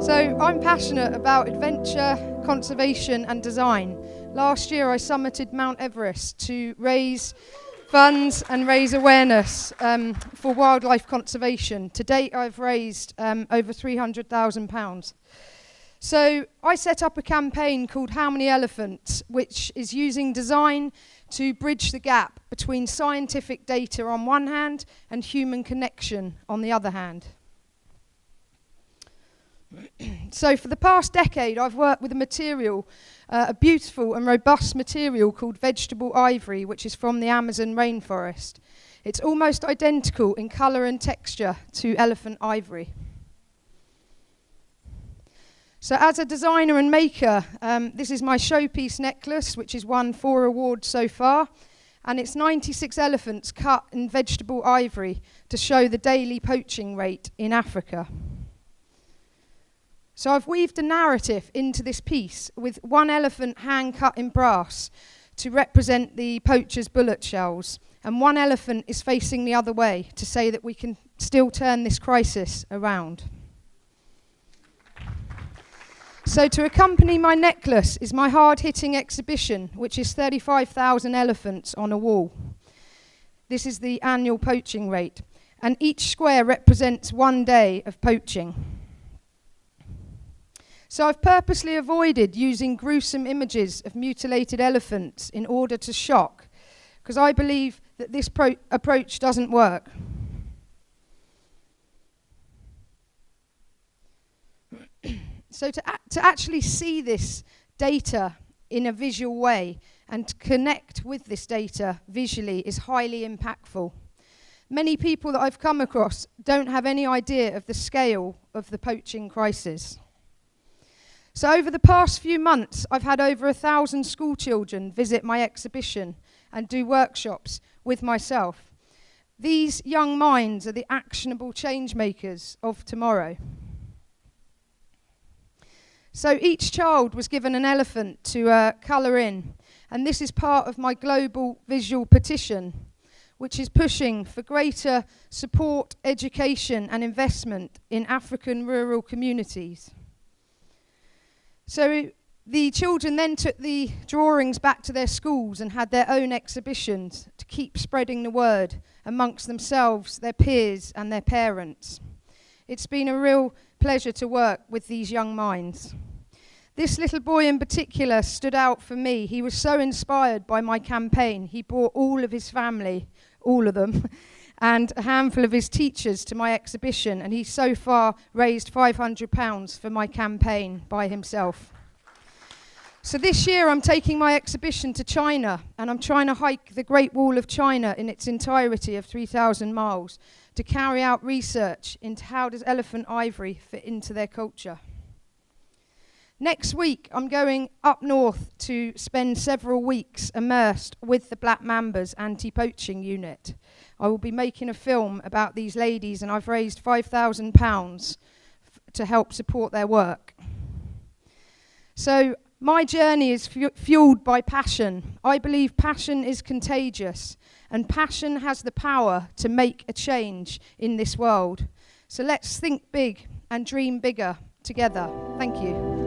So I'm passionate about adventure, conservation and design. Last year I summited Mount Everest to raise funds and raise awareness for wildlife conservation. To date I've raised over £300,000. So I set up a campaign called How Many Elephants, which is using design to bridge the gap between scientific data on one hand and human connection on the other hand. So for the past decade I've worked with a material, a beautiful and robust material called vegetable ivory, which is from the Amazon rainforest. It's almost identical in colour and texture to elephant ivory. So as a designer and maker, this is my showpiece necklace, which has won 4 awards so far, and it's 96 elephants cut in vegetable ivory to show the daily poaching rate in Africa. So I've weaved a narrative into this piece with one elephant hand cut in brass to represent the poacher's bullet shells, and one elephant is facing the other way to say that we can still turn this crisis around. So to accompany my necklace is my hard-hitting exhibition, which is 35,000 elephants on a wall. This is the annual poaching rate, and each square represents one day of poaching. So I've purposely avoided using gruesome images of mutilated elephants in order to shock, because I believe that this approach doesn't work. So to actually see this data in a visual way and to connect with this data visually is highly impactful. Many people that I've come across don't have any idea of the scale of the poaching crisis. So over the past few months, I've had over 1,000 school children visit my exhibition and do workshops with myself. These young minds are the actionable change makers of tomorrow. So each child was given an elephant to colour in, and this is part of my global visual petition, which is pushing for greater support, education and investment in African rural communities. So the children then took the drawings back to their schools and had their own exhibitions to keep spreading the word amongst themselves, their peers and their parents. It's been a real pleasure to work with these young minds. This little boy in particular stood out for me. He was so inspired by my campaign. He brought all of his family, all of them, and a handful of his teachers to my exhibition, and he's so far raised £500 for my campaign by himself. So this year I'm taking my exhibition to China, and I'm trying to hike the Great Wall of China in its entirety of 3,000 miles to carry out research into how does elephant ivory fit into their culture. Next week I'm going up north to spend several weeks immersed with the Black Mamba's anti-poaching unit. I will be making a film about these ladies, and I've raised £5,000 to help support their work. So my journey is fueled by passion. I believe passion is contagious, and passion has the power to make a change in this world. So let's think big and dream bigger together. Thank you.